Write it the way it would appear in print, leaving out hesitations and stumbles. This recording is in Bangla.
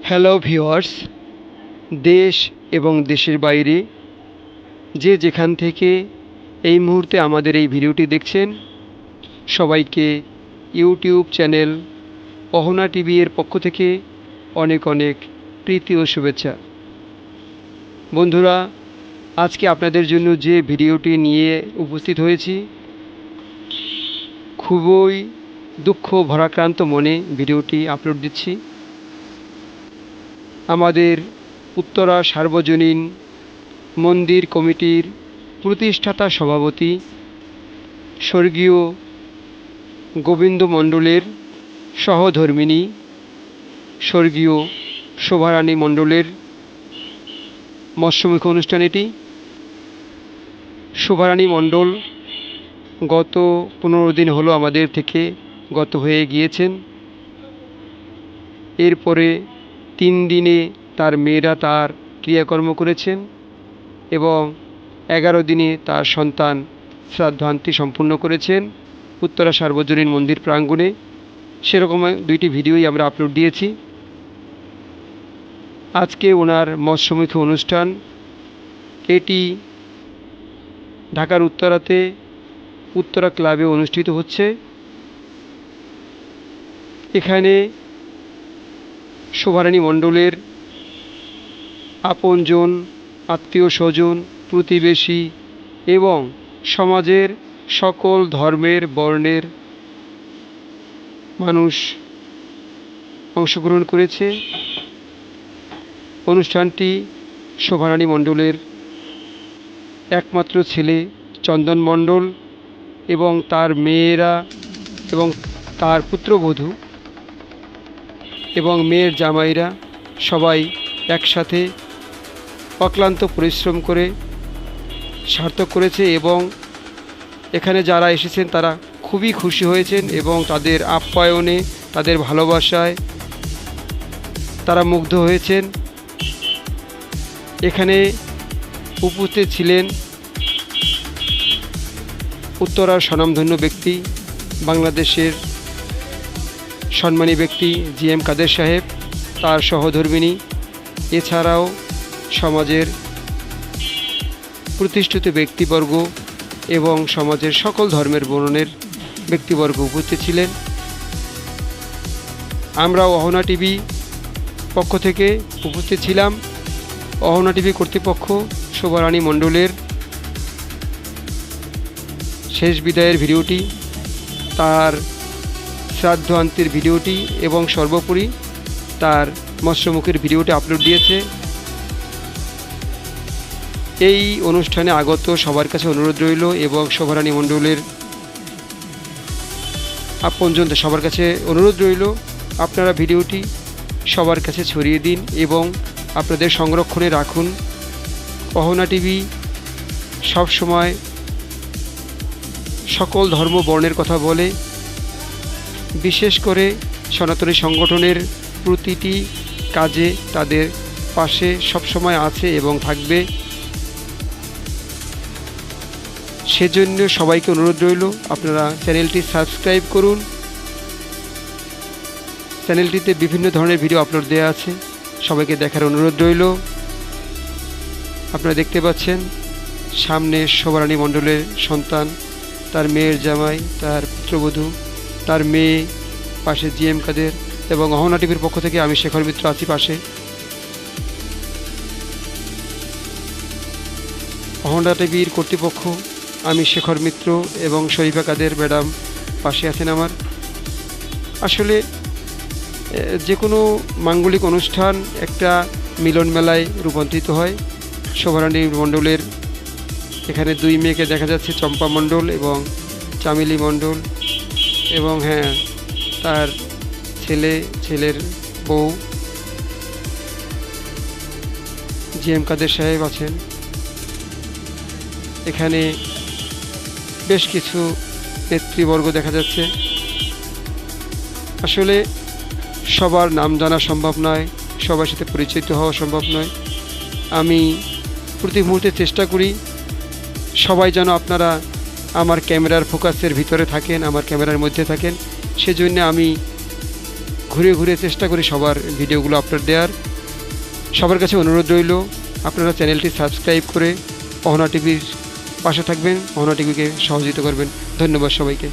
হ্যালো ভিউয়ার্স, দেশ এবং দেশের বাইরে যে যেখান থেকে এই মুহূর্তে আমাদের এই ভিডিওটি দেখছেন, সবাইকে ইউটিউব চ্যানেল অহনা টিভি এর পক্ষ থেকে অনেক অনেক প্রীতি ও শুভেচ্ছা। বন্ধুরা, আজকে আপনাদের জন্য যে ভিডিওটি নিয়ে উপস্থিত হয়েছি, খুবই দুঃখ ভারাক্রান্ত মনে ভিডিওটি আপলোড দিচ্ছি। আমাদের উত্তরা সার্বজনীন মন্দির কমিটির প্রতিষ্ঠাতা সভাপতি স্বর্গীয় গোবিন্দ মণ্ডলের সহধর্মিণী স্বর্গীয় শোভারানী মণ্ডলের মৎস্যমুখী অনুষ্ঠান এটি। শোভারানী মণ্ডল গত 15 দিন হলো আমাদের থেকে গত হয়ে গিয়েছেন। এরপরে 3 দিনে তার মেয়েরা তার ক্রিয়াকর্ম করেছেন এবং 11 দিনে তার সন্তান শ্রাদ্ধান্তি সম্পূর্ণ করেছেন উত্তরা সার্বজনীন মন্দির প্রাঙ্গণে। সেরকম 2টি ভিডিওই আমরা আপলোড দিয়েছি। আজকে ওনার মৎস্যমুখী অনুষ্ঠান এটি ঢাকার উত্তরাতে উত্তরা ক্লাবে অনুষ্ঠিত হচ্ছে। এখানে শোভারানী মণ্ডলের আপনজন, আত্মীয় স্বজন, প্রতিবেশী এবং সমাজের সকল ধর্মের বর্ণের মানুষ অংশগ্রহণ করেছে। অনুষ্ঠানটি শোভারানী মণ্ডলের একমাত্র ছেলে চন্দন মণ্ডল এবং তার মেয়েরা এবং তার পুত্রবধূ এবং মেয়ের জামাইরা সবাই একসাথে অক্লান্ত পরিশ্রম করে সার্থক করেছে এবং এখানে যারা এসেছেন তারা খুবই খুশি হয়েছেন এবং তাদের আপ্যায়নে, তাদের ভালোবাসায় তারা মুগ্ধ হয়েছেন। এখানে উপস্থিত ছিলেন উত্তরার স্বনামধন্য ব্যক্তি, বাংলাদেশের সম্মানী ব্যক্তি GM কাদের সাহেব, তার সহধর্মিণী, এছাড়াও সমাজের প্রতিষ্ঠিত ব্যক্তিবর্গ এবং সমাজের সকল ধর্মের বর্ণের ব্যক্তিবর্গ উপস্থিত ছিলেন। আমরা অহনা টিভি পক্ষ থেকে উপস্থিত ছিলাম। অহনা টিভি কর্তৃপক্ষ শোভারানী মণ্ডলের শেষ বিদায়ের ভিডিওটি, তার শ্রাদ্ধ আন্তির ভিডিওটি এবং সর্বোপরি তার মৎস্যমুখীর ভিডিওটি আপলোড দিয়েছে। এই অনুষ্ঠানে আগত সবার কাছে অনুরোধ রইল এবং শোভারানী মণ্ডলের আপনজন সবার কাছে অনুরোধ রইল, আপনারা ভিডিওটি সবার কাছে ছড়িয়ে দিন এবং আপনাদের সংরক্ষণে রাখুন। অহনা টিভি সবসময় সকল ধর্ম বর্ণের কথা বলে, বিশেষ করে সনাতনী সংগঠনের প্রতিটি কাজে তাদের পাশে সবসময় আছে এবং থাকবে। সেজন্য সবাইকে অনুরোধ রইল, আপনারা চ্যানেলটি সাবস্ক্রাইব করুন। চ্যানেলটিতে বিভিন্ন ধরনের ভিডিও আপলোড দেওয়া আছে, সবাইকে দেখার অনুরোধ রইল। আপনারা দেখতে পাচ্ছেন সামনে শোভারানী মণ্ডলের সন্তান, তার মেয়ের জামাই, তার পুত্রবধূ, তার মেয়ে, পাশে GM কাদের এবং অহনা টিভির পক্ষ থেকে আমি শেখর মিত্র আছি পাশে। অহনা টিভির কর্তৃপক্ষ আমি শেখর মিত্র এবং শরীফা কাদের ম্যাডাম পাশে আছেন আমার। আসলে যে কোনো মাঙ্গলিক অনুষ্ঠান একটা মিলন মেলায় রূপান্তরিত হয়। শোভারানী মণ্ডলের এখানে 2 মেয়েকে দেখা যাচ্ছে, চম্পা মণ্ডল এবং চামেলি মণ্ডল এবং হ্যাঁ, তার ছেলের বউ GM কাদের সাহেব আছেন। এখানে বেশ কিছু নেতৃবর্গ দেখা যাচ্ছে। আসলে সবার নাম জানা সম্ভব নয়, সবার সাথে পরিচিত হওয়া সম্ভব নয়। আমি প্রতি মুহূর্তে চেষ্টা করি সবাই যেন আপনারা আমার ক্যামেরার ফোকাসের ভিতরে থাকেন, আমার ক্যামেরার মধ্যে থাকেন। সেজন্য আমি ঘুরে ঘুরে চেষ্টা করি সবার ভিডিওগুলো আপলোড দেওয়ার। সবার কাছে অনুরোধ রইল আপনারা চ্যানেলটি সাবস্ক্রাইব করে অহনা টিভির পাশে থাকবেন, অহনা টিভিকে সহযোগিতা করবেন। ধন্যবাদ সবাইকে।